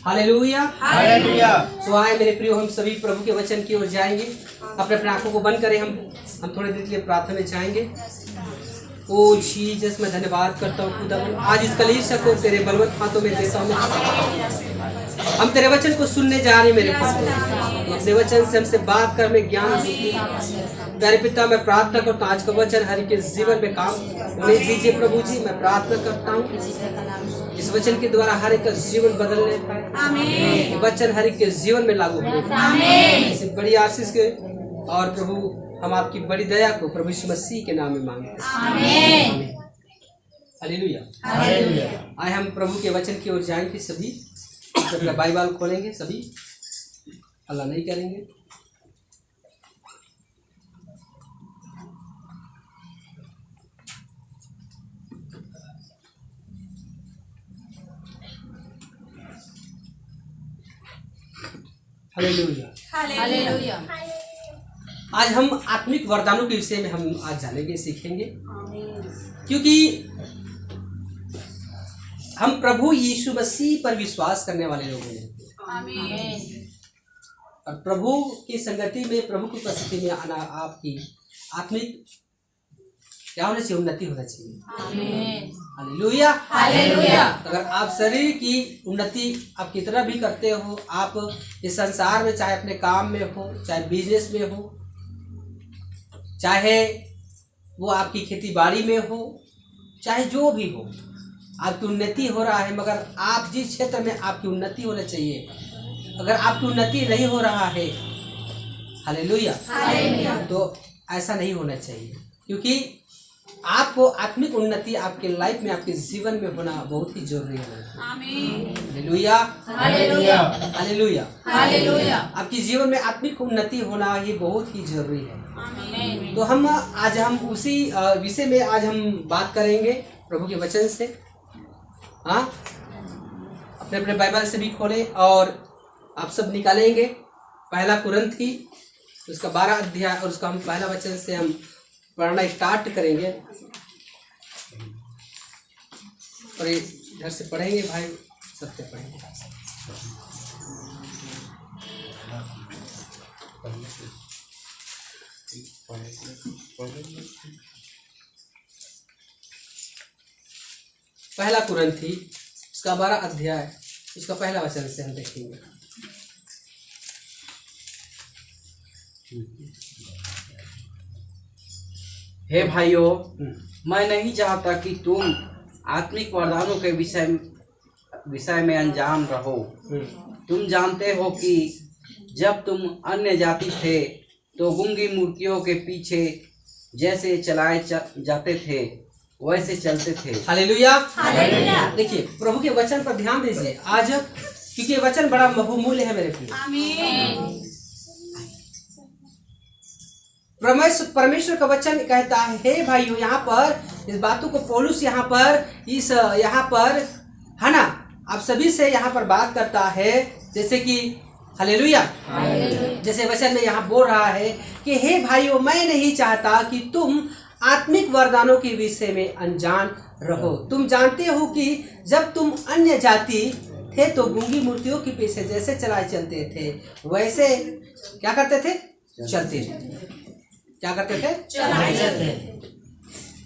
Hallelujah hallelujah. तो आए मेरे प्रियो, हम सभी प्रभु के वचन की ओर जाएंगे। अपने अपने आंखों को बंद करें। हम थोड़ी देर के लिए प्रार्थना में जाएंगे। ओ जीसस, मैं धन्यवाद करता हूँ खुदावन, आज इस कलीसिया को तेरे बलवंत हाथों में देता हूँ। हम तेरे वचन को सुनने जा रहे हैं मेरे पिता। अपने वचन से हमसे बात कर, में ज्ञान दीजिए प्यारे पिता। मैं प्रार्थना करता हूँ आज का वचन हर के जीवन में काम होने दीजिए प्रभु जी। मैं प्रार्थना करता हूँ इस वचन के द्वारा हर एक का जीवन बदलने पाए, वचन हर एक के जीवन में लागू हो। इस बड़ी आशीष के और प्रभु हम आपकी बड़ी दया को प्रभु यीशु मसीह के नाम में मांगते हैं। हालेलुया। आए हम प्रभु के वचन की ओर जाएंगे। सभी अपना बाइबल खोलेंगे, सभी अल्लाह नहीं करेंगे। Hallelujah hallelujah. आज हम आत्मिक वरदानों के विषय में हम आज जानेंगे, सीखेंगे, क्योंकि हम प्रभु यीशु मसीह पर विश्वास करने वाले लोग हैं। और प्रभु की संगति में, प्रभु की उपस्थिति में आना आपकी आत्मिक क्या होना चाहिए? उन्नति होना चाहिए। Hallelujah hallelujah. अगर आप शरीर की उन्नति आप कितना भी करते हो, आप इस संसार में, चाहे अपने काम में हो, चाहे बिजनेस में हो, चाहे वो आपकी खेती बाड़ी में हो, चाहे जो भी हो, आपकी उन्नति हो रहा है, मगर आप जिस क्षेत्र में आपकी उन्नति होना चाहिए, अगर आपकी उन्नति नहीं हो रहा है, हालेलुया, तो ऐसा नहीं होना चाहिए। क्योंकि आपको आत्मिक उन्नति आपके लाइफ में, आपके जीवन में होना बहुत ही जरूरी है। Hallelujah hallelujah. Hallelujah hallelujah. आपके जीवन में आत्मिक उन्नति होना ही बहुत ही जरूरी है। तो हम आज उसी विषय में आज हम बात करेंगे प्रभु के वचन से। हाँ, अपने अपने बाइबल से भी खोलें और आप सब निकालेंगे पहला कुरिन्थ की उसका 12 अध्याय और उसका हम पहला वचन से हम पढ़ना स्टार्ट करेंगे। और इधर से पढ़ेंगे भाई, सबसे पढ़ेंगे। पहला कुरिन्थी उसका 12 अध्याय उसका पहला वचन से हम देखेंगे। हे भाइयों, मैं नहीं चाहता कि तुम आत्मिक वरदानों के विषय में अनजान रहो। तुम जानते हो कि जब तुम अन्य जाति थे तो गूंगी मूर्तियों के पीछे जैसे चलाए जाते थे वैसे चलते थे। हालेलुया। देखिए प्रभु के वचन पर ध्यान दीजिए आज, क्योंकि वचन बड़ा बहुमूल्य है मेरे प्रिय। परमेश्वर का वचन कहता है, हे भाइयों, यहाँ पर इस बातों को पौलुस यहाँ पर है ना, आप सभी से यहाँ पर बात करता है, जैसे कि हालेलुया, जैसे वचन में यहाँ बोल रहा है कि हे भाइयों, मैं नहीं चाहता कि तुम आत्मिक वरदानों के विषय में अनजान रहो। तुम जानते हो कि जब तुम अन्य जाति थे तो गूंगी मूर्तियों के पीछे जैसे चलाए चलते थे वैसे क्या करते थे? चलते थे। क्या करते थे? चलते।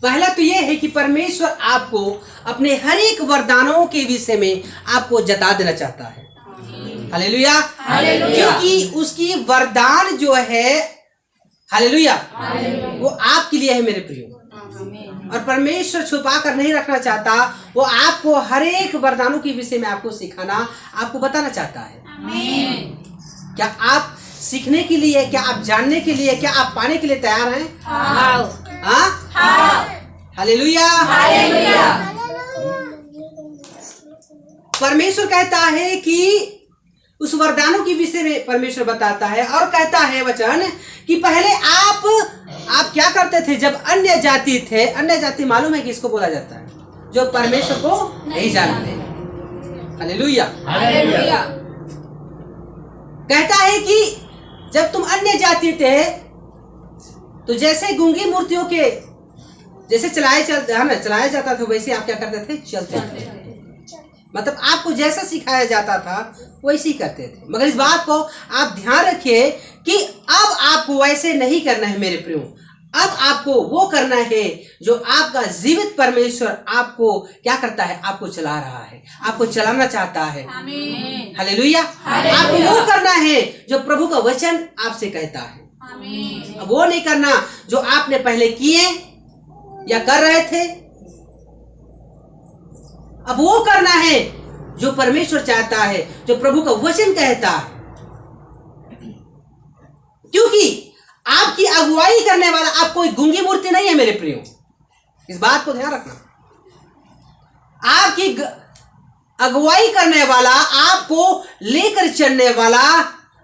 पहला तो ये है कि परमेश्वर आपको अपने हर एक वरदानों के विषय में आपको जता देना चाहता है। हालेलुया। क्योंकि उसकी वरदान जो है, हालेलुया, वो आपके लिए है मेरे प्रियो। और परमेश्वर छुपा कर नहीं रखना चाहता, वो आपको हर एक वरदानों के विषय में आपको सिखाना, आपको बताना चाहता है। क्या आप सीखने के लिए, क्या आप जानने के लिए, क्या आप पाने के लिए तैयार हैं? हालेलुया। परमेश्वर कहता है कि उस वरदानों के विषय में परमेश्वर बताता है और कहता है वचन कि पहले आप क्या करते थे जब अन्य जाति थे। अन्य जाति मालूम है कि इसको बोला जाता है जो परमेश्वर को नहीं जानते। हालेलुया। कहता है कि जब तुम अन्य जाति थे तो जैसे गूंगी मूर्तियों के जैसे चलाया जाता था वैसे आप क्या करते थे? चलते थे। मतलब आपको जैसा सिखाया जाता था वैसे ही करते थे। मगर इस बात को आप ध्यान रखिए कि अब आपको वैसे नहीं करना है मेरे प्रियो। अब आपको वो करना है जो आपका जीवित परमेश्वर आपको क्या करता है, आपको चला रहा है, आपको चलाना चाहता है। आमीन। हालेलुया। आपको वो करना है जो प्रभु का वचन आपसे कहता है। आमीन। अब वो नहीं करना जो आपने पहले किए या कर रहे थे। अब वो करना है जो परमेश्वर चाहता है, जो प्रभु का वचन कहता है। क्योंकि आपकी अगुवाई करने वाला आप कोई गूंगी मूर्ति नहीं है मेरे प्रियो, इस बात को ध्यान रखना। आपकी अगुवाई करने वाला, आपको लेकर चलने वाला,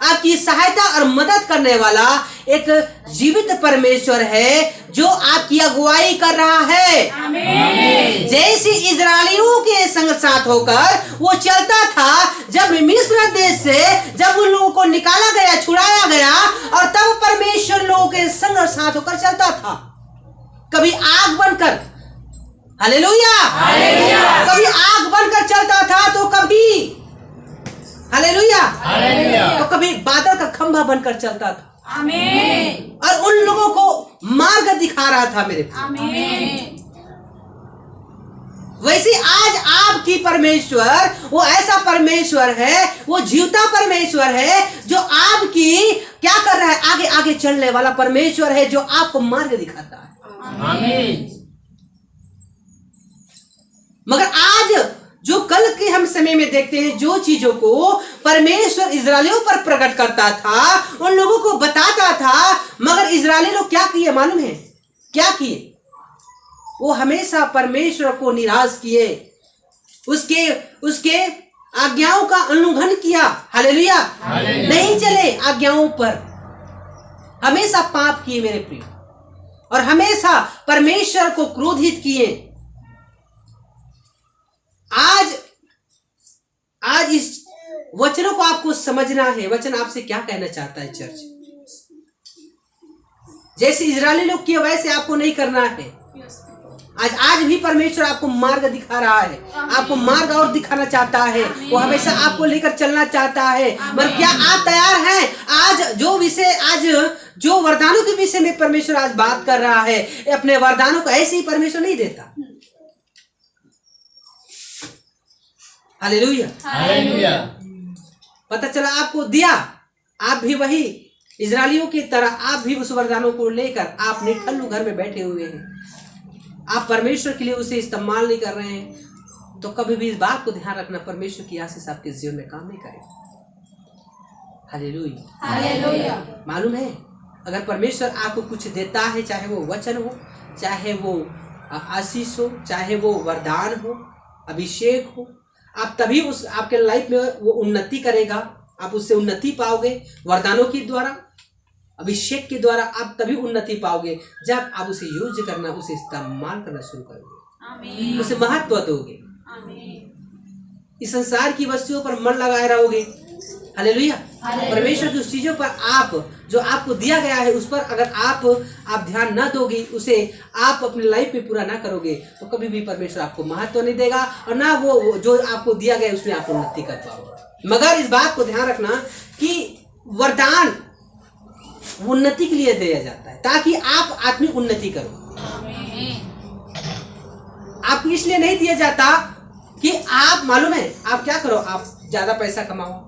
आपकी सहायता और मदद करने वाला एक जीवित परमेश्वर है जो आपकी अगुवाई कर रहा है। आमीन। जैसे इजरायलियों के संग साथ होकर वो चलता था जब मिस्र देश से जब उन लोगों को निकाला गया, छुड़ाया गया, और तब परमेश्वर लोगों के संग साथ होकर चलता था। कभी आग बनकर, हालेलुया, कभी आग बनकर चलता था तो कभी हालेलुया, तो कभी बादल का खंभा बनकर चलता था। आमीन। और उन लोगों को मार्ग दिखा रहा था मेरे। आमीन। वैसे आज आपकी परमेश्वर वो ऐसा परमेश्वर है, वो जीवता परमेश्वर है जो आपकी क्या कर रहा है, आगे आगे चलने वाला परमेश्वर है जो आपको मार्ग दिखाता है। आमीन। मगर आज जो कल के हम समय में देखते हैं, जो चीजों को परमेश्वर इजरायलियों पर प्रकट करता था, उन लोगों को बताता था, मगर इजरायली लोग क्या किए मालूम है? क्या किए? वो हमेशा परमेश्वर को निराश किए, उसके आज्ञाओं का उल्लंघन किया। हालेलुया, नहीं चले आज्ञाओं पर, हमेशा पाप किए मेरे प्रिय, और हमेशा परमेश्वर को क्रोधित किए। आज इस वचनों को आपको समझना है। वचन आपसे क्या कहना चाहता है चर्च? जैसे इजरायली लोग किए वैसे आपको नहीं करना है। आज भी परमेश्वर आपको मार्ग दिखा रहा है, आपको मार्ग और दिखाना चाहता है। वो हमेशा आपको लेकर चलना चाहता है। मगर क्या आप तैयार हैं? आज जो वरदानों के विषय में परमेश्वर आज बात कर रहा है, अपने वरदानों को ऐसे ही परमेश्वर नहीं देता। Hallelujah, hallelujah. पता चला आपको दिया, आप भी वही इजरायलियों की तरह आप भी उस वरदानों को लेकर आप निठल्लू घर में बैठे हुए हैं। आप परमेश्वर के लिए उसे इस्तेमाल नहीं कर रहे हैं, तो कभी भी इस बात को ध्यान रखना, परमेश्वर की आशीष आपके जीवन में काम नहीं करेगा। Hallelujah, hallelujah. मालूम है, अगर परमेश्वर आपको कुछ देता है, चाहे वो वचन हो, चाहे वो आशीष हो, चाहे वो वरदान हो, अभिषेक हो, आप तभी उस आपके लाइफ में वो उन्नति करेगा। आप उससे उन्नति पाओगे, वरदानों के द्वारा, अभिषेक के द्वारा आप तभी उन्नति पाओगे जब आप उसे यूज करना, उसे इस्तेमाल करना शुरू करोगे। आमीन। उसे महत्व दोगे। आमीन। इस संसार की वस्तुओं पर मन लगाए रहोगे। हालेलुया, परमेश्वर की उस चीजों पर आप जो आपको दिया गया है उस पर अगर आप ध्यान ना दोगे, उसे आप अपनी लाइफ में पूरा ना करोगे, तो कभी भी परमेश्वर आपको महत्व नहीं देगा और ना वो जो आपको दिया गया है उसमें आप उन्नति कर पाओगे। मगर इस बात को ध्यान रखना कि वरदान उन्नति के लिए दिया जाता है ताकि आप आत्मिक उन्नति करो। आपको इसलिए नहीं दिया जाता कि आप मालूम है आप क्या करो, आप ज्यादा पैसा कमाओ,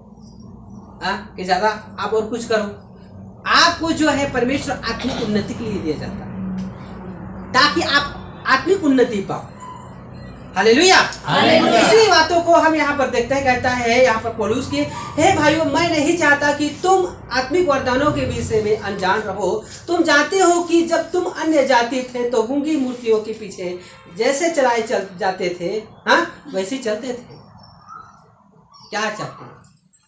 कि ज्यादा आप और कुछ करो। आपको जो है परमेश्वर आत्मिक उन्नति के लिए दिया जाता है ताकि आप आत्मिक उन्नति पाओ। हालेलुया, इसी बातों को हम यहाँ पर देखते हैं। कहता है यहाँ पर पौलुस के, हे भाइयों, मैं नहीं चाहता कि तुम आत्मिक वरदानों के विषय में अनजान रहो। तुम जानते हो कि जब तुम अन्य जाति थे तो गूंगी मूर्तियों के पीछे जैसे चलाए जाते थे, वैसे ही चलते थे। क्या चाहते हैं?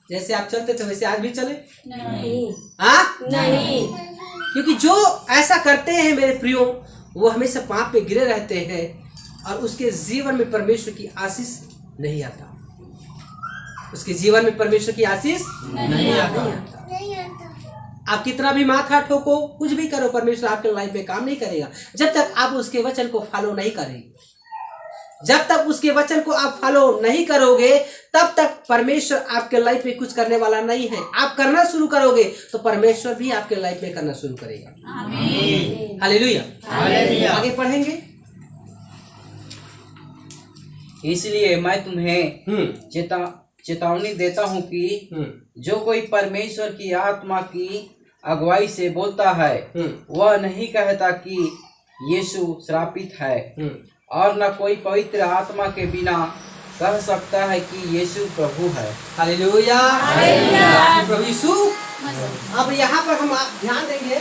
जैसे आप चलते थे वैसे आज भी चले? नहीं। क्योंकि जो ऐसा करते हैं मेरे प्रियो, वो हमेशा पाप पे गिरे रहते हैं और उसके जीवन में परमेश्वर की आशीष नहीं आता। उसके जीवन में परमेश्वर की आशीष नहीं आता। आप कितना भी माथा ठोको, कुछ भी करो, परमेश्वर आपके लाइफ में काम नहीं करेगा जब तक आप उसके वचन को फॉलो नहीं करेंगे। जब तक उसके वचन को आप फॉलो नहीं करोगे तब तक परमेश्वर आपके लाइफ में कुछ करने वाला नहीं है। आप करना शुरू करोगे तो परमेश्वर भी आपके लाइफ में करना शुरू करेगा। हालेलुया। आगे पढ़ेंगे। इसलिए मैं तुम्हें चेतावनी देता हूँ कि जो कोई परमेश्वर की आत्मा की अगुवाई से बोलता है वह नहीं कहता कि यीशु श्रापित है, और न कोई पवित्र आत्मा के बिना कह सकता है कि यीशु प्रभु है। हालेलुया। प्रभु यीशु। अब यहाँ पर हम ध्यान देंगे।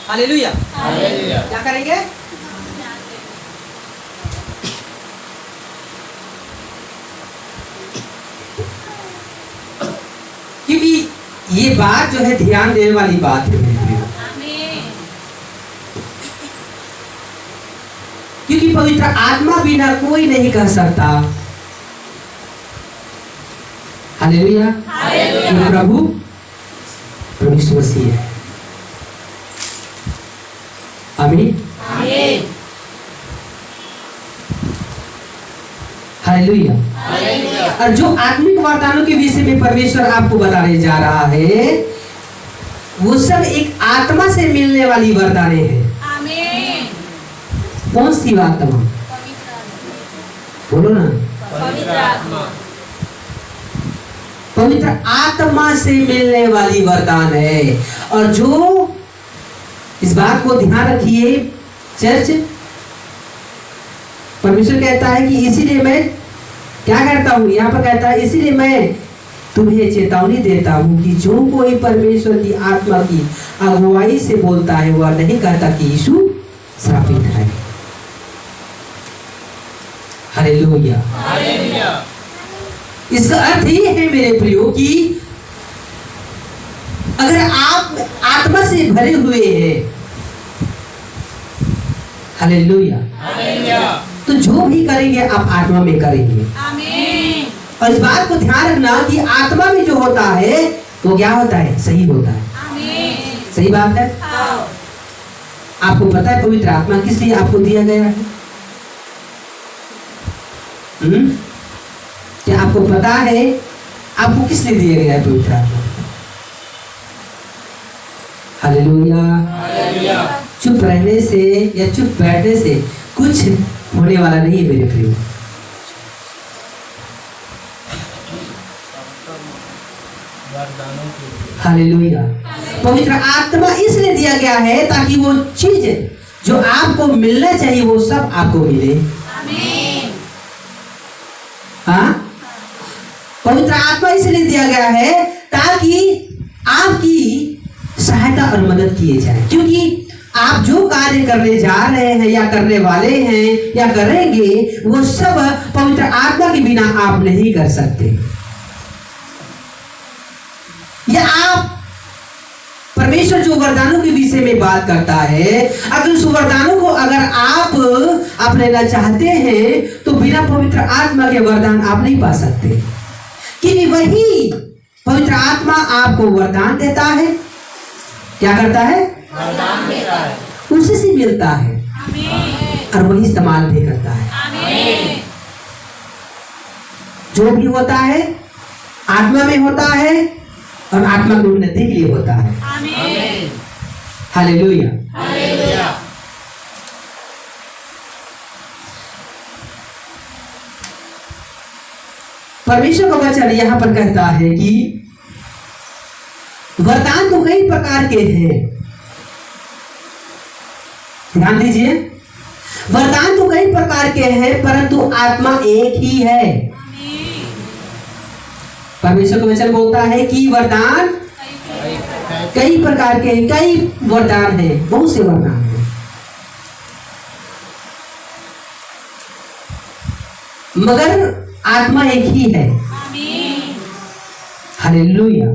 हालेलुया। क्या करेंगे? क्योंकि ये बात जो है ध्यान देने वाली बात है, क्योंकि पवित्र आत्मा बिना कोई नहीं कह सकता हालेलुया प्रभु यीशु मसीह है। आमीन। हालेलुया। और जो आत्मिक वरदानों के विषय में परमेश्वर आपको बताने जा रहा है वो सब एक आत्मा से मिलने वाली वरदानें हैं। कौन सी आत्मा? बोलो ना। पवित्र आत्मा से मिलने वाली वरदान है। और जो इस बात को ध्यान रखिए चर्च, परमेश्वर कहता है कि इसीलिए मैं क्या करता हूँ, यहाँ पर कहता है इसीलिए मैं तुम्हें चेतावनी देता हूँ कि जो कोई परमेश्वर की आत्मा की अगुवाई से बोलता है वह नहीं कहता कि यीशु श्रापित है। हालेलुया। इसका अर्थ ये है मेरे प्रियो कि अगर आप आत्मा से भरे हुए हैं, हालेलुया, तो जो भी करेंगे आप आत्मा में करेंगे। और इस बात को ध्यान रखना कि आत्मा में जो होता है वो क्या होता है? सही होता है। सही बात है। आपको पता है पवित्र आत्मा किस लिए आपको दिया गया है? क्या आपको पता है आपको किस लिए दिया गया है पवित्र आत्मा? हालेलुया। चुप रहने से या चुप बैठने से कुछ होने वाला नहीं है मेरे प्रियो। हालेलुया। पवित्र आत्मा इसलिए दिया गया है ताकि वो चीज जो आपको मिलना चाहिए वो सब आपको मिले। हाँ, पवित्र आत्मा इसलिए दिया गया है ताकि आपकी सहायता और मदद किए जाए, क्योंकि आप जो कार्य करने जा रहे हैं या करने वाले हैं या करेंगे वो सब पवित्र आत्मा के बिना आप नहीं कर सकते। या आप परमेश्वर जो वरदानों के विषय में बात करता है, अगर उस वरदानों को अगर आप लेना चाहते हैं तो बिना पवित्र आत्मा के वरदान आप नहीं पा सकते, क्योंकि वही पवित्र आत्मा आपको वरदान देता है। क्या करता है? वरदान देता है। उसी से मिलता है और वही इस्तेमाल भी करता है। जो भी होता है आत्मा में होता है और आत्मा की उन्नति के लिए होता है। हालेलुया। परमेश्वर का वचन यहाँ पर कहता है कि वरदान तो कई प्रकार के हैं। ध्यान दीजिए, वरदान तो कई प्रकार के हैं परंतु आत्मा एक ही है। परमेश्वर का वचन बोलता है कि वरदान कई प्रकार के हैं, कई वरदान हैं, बहुत से वरदान हैं, मगर आत्मा एक ही है। हालेलुया।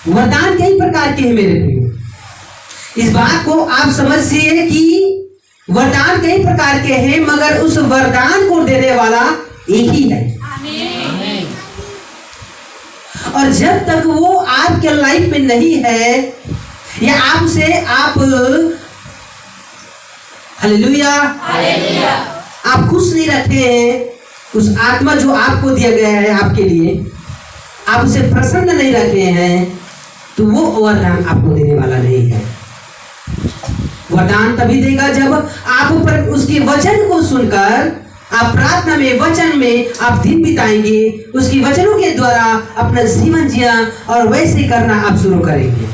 वरदान कई प्रकार के हैं मेरे प्रियो। इस बात को आप समझिए कि वरदान कई प्रकार के हैं मगर उस वरदान को देने वाला एक ही है। और जब तक वो आपके लाइफ में नहीं है या आपसे आप हालेलुया। हालेलुया। आप खुश नहीं रखे हैं उस आत्मा जो आपको दिया गया है आपके लिए, आप उसे प्रसन्न नहीं रखे हैं, तो वो वरदान आपको देने वाला नहीं है। वरदान तभी देगा जब आप ऊपर उसके वचन को सुनकर आप प्रार्थना में वचन में आप दिन बिताएंगे, उसकी वचनों के द्वारा अपना जीवन जिया और वैसे करना आप शुरू करेंगे।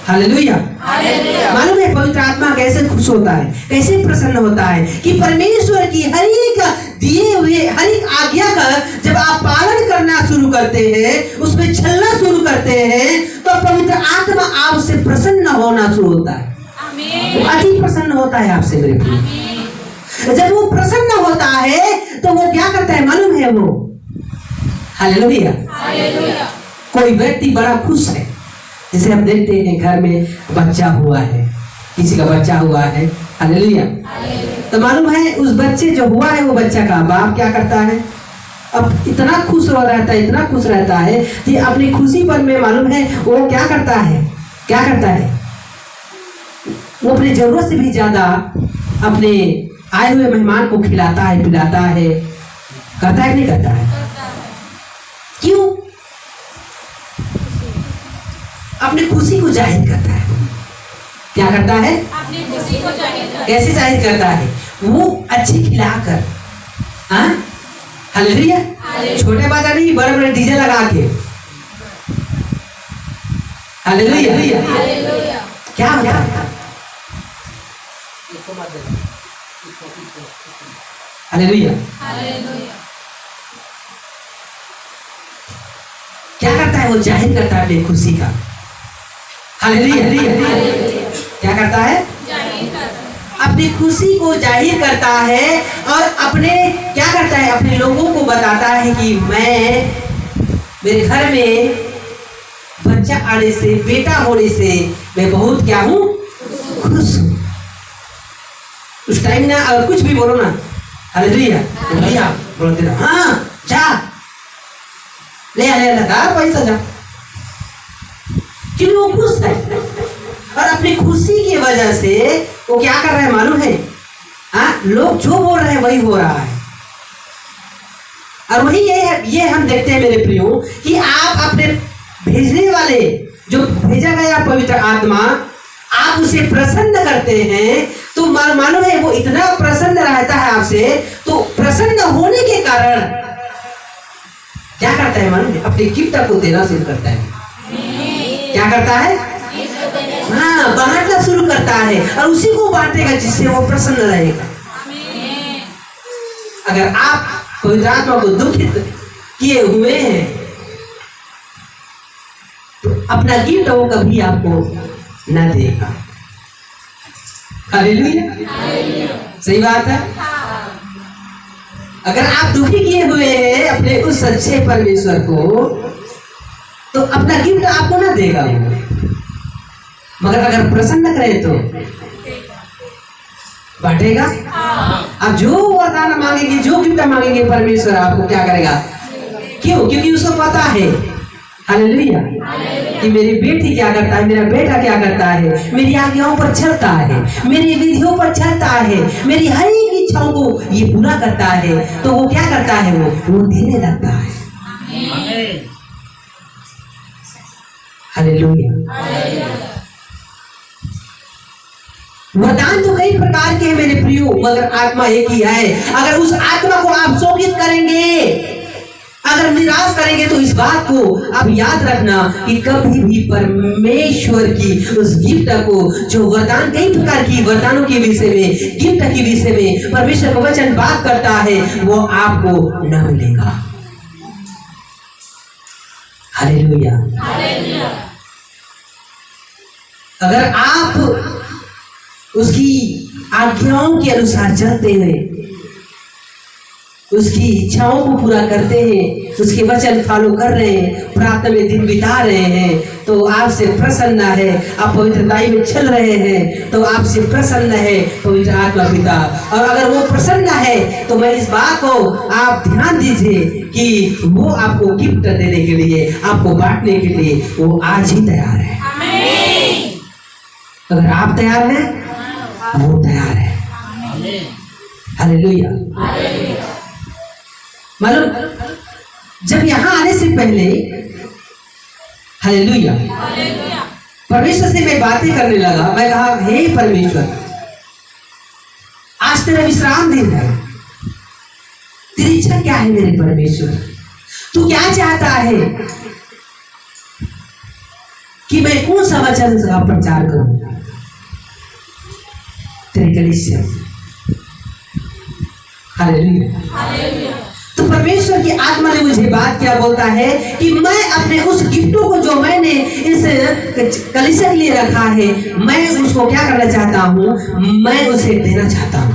हालेलुया। हालेलुया। मालूम है पवित्र आत्मा कैसे खुश होता है, कैसे प्रसन्न होता है कि परमेश्वर की हर एक दिए हुए हर एक आज्ञा का जब आप पालन करना शुरू करते हैं, उसमें चलना शुरू करते हैं, तो पवित्र आत्मा आपसे प्रसन्न होना शुरू होता है। आमीन। अति प्रसन्न होता है आपसे मेरे प्रिय। आमीन। जब वो प्रसन्न होता है तो वो क्या करता है मालूम है वो? हालेलुया। हालेलुया। कोई व्यक्ति बड़ा खुश है, जैसे हम देखते हैं घर में बच्चा हुआ है, किसी का बच्चा हुआ है, हालेलुया, तो मालूम है उस बच्चे जो हुआ है वो बच्चा का बाप क्या करता है? अब इतना खुश हो रहता है, इतना खुश रहता है कि अपनी खुशी पर में मालूम है वो क्या करता है? क्या करता है? वो अपनी जरूरत से भी ज्यादा अपने आए हुए मेहमान को खिलाता है, पिलाता है, करता है कि नहीं करता है? क्यों? अपनी खुशी को जाहिर करता है। क्या करता है? अपनी खुशी को जाहिर कर। कैसे जाहिर करता है? वो अच्छी खिलाकर, हाँ, हालेलुया, छोटे बाजा नहीं, बड़े बड़े डीजे लगा के, हालेलुया। हालेलुया। क्या होता है? हालेलुया। हालेलुया। क्या करता है? वो जाहिर करता है अपनी खुशी का। हालेलुया। क्या करता है? जाहिर कर। अपनी खुशी को जाहिर करता है और अपने क्या करता है? अपने लोगों को बताता है कि मैं, मेरे घर में बच्चा आने से, बेटा होने से मैं बहुत क्या हूँ? खुश हूँ। उस टाइम ना अगर कुछ भी बोलो ना, हालेलुया, भैया बोलते रहो, हाँ जा ले लगा पैसा जा, क्यों? वो खुश है और अपनी खुशी की वजह से वो क्या कर रहा है मालूम है? हाँ, लोग जो बोल रहे हैं वही हो रहा है। और वही ये हम देखते हैं मेरे प्रियो कि आप अपने भेजने वाले जो भेजा गया पवित्र आत्मा, आप उसे प्रसन्न करते हैं, तो मालूम है वो इतना प्रसन्न रहता है आपसे, तो प्रसन्न होने के कारण क्या करता है मालूम है? अपने गिफ्ट को देना शुरू करता है। क्या करता है? हाँ, बांटना शुरू करता है और उसी को बांटेगा जिससे वो प्रसन्न रहेगा। अगर आप पवित्र आत्मा को दुखित किए हुए हैं तो अपना गिफ्ट वो कभी आपको न देगा। हालेलुया। सही बात है। अगर आप दुखी किए हुए हैं अपने उस सच्चे परमेश्वर को, तो अपना गिफ्ट आपको ना देगा वो, मगर अगर प्रसन्न करे तो बांटेगा। आप जो वरदान मांगेंगे, जो गिफ्ट मांगेंगे, परमेश्वर आपको क्या करेगा? क्यों? क्योंकि उसको पता है, हालेलुया, कि मेरी बेटी क्या करता है, मेरा बेटा क्या करता है, मेरी आज्ञाओं पर चलता है, मेरी विधियों पर चलता है, मेरी हर एक इच्छाओं को ये पूरा करता है, तो वो क्या करता है? वो देने लगता है। हालेलुया। वरदान तो कई प्रकार के हैं मेरे प्रियो, मगर आत्मा एक ही है। अगर उस आत्मा को आप शोकित करेंगे, अगर निराश करेंगे, तो इस बात को आप याद रखना कि कभी भी परमेश्वर की उस गिफ्ट को, जो वरदान कई प्रकार की वरदानों के विषय में, गिफ्ट के विषय में परमेश्वर का वचन बात करता है, वो आपको न मिलेगा। हालेलुया। अगर आप उसकी आज्ञाओं के अनुसार चलते हुए, उसकी इच्छाओं को पूरा करते हैं, उसके वचन फॉलो कर रहे हैं, प्रार्थना में दिन बिता रहे हैं, तो आपसे प्रसन्न है। आप पवित्रताई में चल रहे हैं तो आपसे प्रसन्न है पवित्र आत्मा पिता। और अगर वो प्रसन्न है तो मैं इस बात को आप ध्यान दीजिए कि वो आपको गिफ्ट देने के लिए, आपको बांटने के लिए वो आज ही तैयार है। अगर आप तैयार हैं वो तैयार है। हालेलुया। मालूम, जब यहाँ आने से पहले, हालेलुया, परमेश्वर से मैं बातें करने लगा। मैं कहा, हे परमेश्वर, आज तेरा विश्राम दिन है, तेरी इच्छा क्या है मेरे परमेश्वर? तू क्या चाहता है कि मैं कौन सा वचन का प्रचार करूं तेरे कलीसिया? हालेलुया। तो परमेश्वर की आत्मा ने मुझे बात क्या बोलता है कि मैं अपने उस गिफ्टों को जो मैंने इस कलीसिया के लिए रखा है, मैं उसको क्या करना चाहता हूँ? मैं उसे देना चाहता हूँ।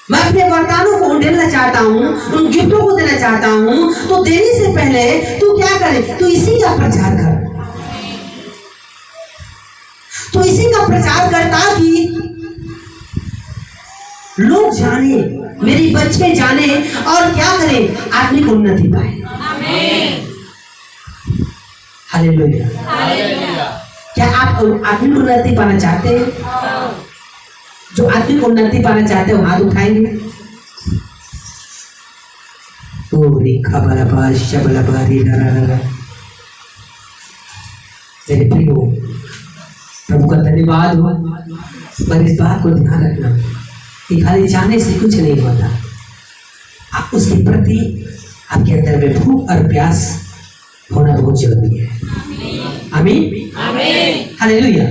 मैं अपने वरदानों को उंडेलना चाहता हूँ, उन गिफ्टों को देना चाहता हूँ। तो देने से पहले तू क्या करे? तू इसी का प्रचार कर, तू इसी का प्रचार कर, ताकि लोग जाने, मेरी बच्चे जाने और क्या करें? आत्मिक उन्नति पाए। हालेलुया। क्या आप आत्मिक उन्नति पाना चाहते हैं? जो आत्मिक उन्नति पाना चाहते हो हाथ उठाएंगे। मेरे प्रियो, प्रभु का धन्यवाद हो, पर इस बात को ध्यान रखना कि खाली जाने से कुछ नहीं होता। आप उसके प्रति आपके अंदर में भूख और प्यास होना बहुत जरूरी है। आमीन, हालेलुया।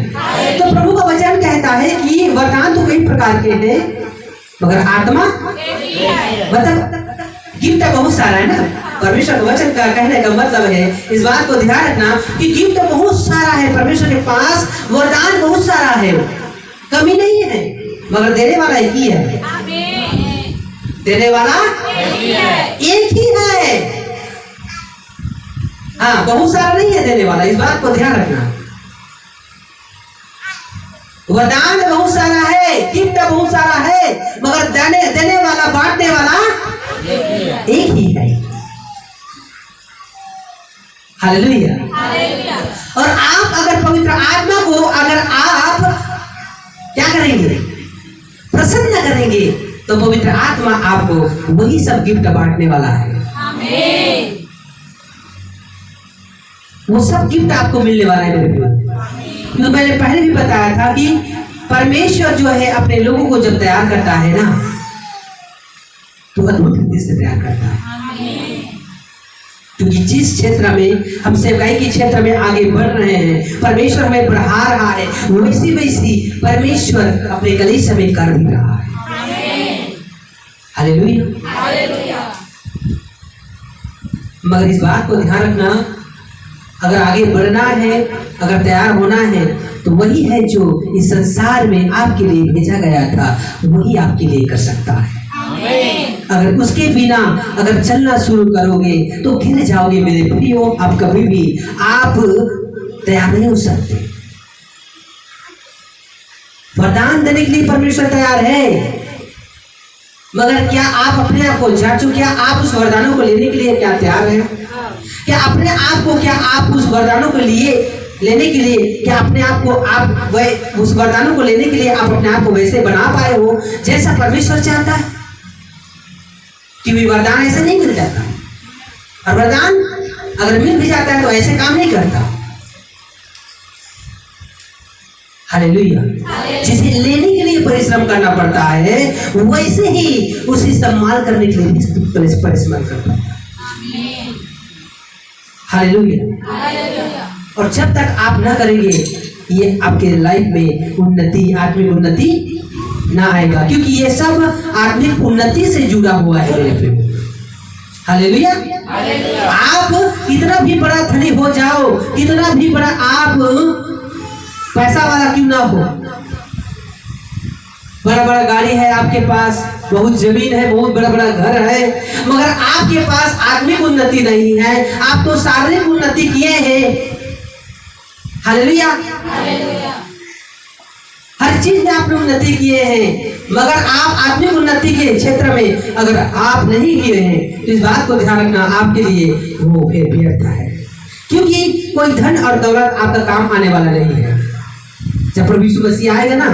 तो प्रभु का वचन कहता है कि वरदान तो कई प्रकार के हैं, मगर आत्मा मतलब गिफ्ट बहुत सारा है ना। परमेश्वर का वचन का कहने का मतलब है, इस बात को ध्यान रखना कि गिफ्ट बहुत सारा है परमेश्वर के पास, वरदान बहुत सारा है, कमी नहीं है, मगर देने वाला एक ही है। देने वाला एक ही है। हाँ, बहुत सारा नहीं है देने वाला, इस बात को ध्यान रखना। वरदान बहुत सारा है, गिफ्ट बहुत सारा है, मगर देने वाला, बांटने वाला एक ही है। हालेलुया। और आप अगर पवित्र आत्मा को अगर आप क्या करेंगे? प्रसन्न करेंगे, तो पवित्र आत्मा आपको वही सब गिफ्ट बांटने वाला है। वो सब गिफ्ट आपको मिलने वाला है मेरे प्रियो। तो मैंने पहले भी बताया था कि परमेश्वर जो है अपने लोगों को जब तैयार करता है ना, तो अद्भुत रीति से तैयार करता है। क्योंकि जिस क्षेत्र में हम सेवकाई के क्षेत्र में आगे बढ़ रहे हैं, परमेश्वर हमें बढ़ा रहा है, वैसी वैसी परमेश्वर अपने कलीसिया में कर भी रहा है। हालेलुया। मगर इस बात को ध्यान रखना, अगर आगे बढ़ना है, अगर तैयार होना है, तो वही है जो इस संसार में आपके लिए भेजा गया था, वही आपके लिए कर सकता है। अगर उसके बिना अगर चलना शुरू करोगे तो गिर जाओगे मेरे प्रियो। आप कभी भी आप तैयार नहीं हो सकते। वरदान देने के लिए परमेश्वर तैयार है, मगर क्या आप अपने आप को जांचो, क्या आप उस वरदानों को लेने के लिए क्या तैयार हैं? क्या अपने आप को, क्या आप उस वरदानों को लेने के लिए, क्या अपने आप को आप वह उस वरदानों को लेने के लिए आप अपने आप को वैसे बना पाए हो जैसा परमेश्वर चाहता है? कि वरदान ऐसे नहीं मिल जाता, और वरदान अगर मिल भी जाता है तो ऐसे काम नहीं करता। हालेलुया। जिसे लेने के लिए परिश्रम करना पड़ता है, वैसे ही उसे इस्तेमाल करने के लिए परिश्रम करता है। हालेलुया। और जब तक आप ना करेंगे, ये आपके लाइफ में उन्नति, आत्मिक उन्नति ना आएगा, क्योंकि ये सब आत्मिक उन्नति से जुड़ा हुआ है मेरे प्रिय। हालेलुया। आप कितना भी बड़ा धनी हो जाओ, कितना भी बड़ा आप पैसा वाला क्यों ना हो, बड़ा बड़ा गाड़ी है आपके पास, बहुत जमीन है, बहुत बड़ा बड़ा घर है, मगर आपके पास आत्मिक उन्नति नहीं है। आप तो शारीरिक उन्नति किए हैं। हालेलुया। हर चीज में आपने उन्नति किए हैं, मगर आप आत्मिक उन्नति के क्षेत्र में अगर आप नहीं किए हैं, तो इस बात को ध्यान रखना, आपके लिए वो व्यर्थ है। क्योंकि कोई धन और दौलत आपका काम आने वाला नहीं है। जब प्रभु यीशु मसीह आएगा ना,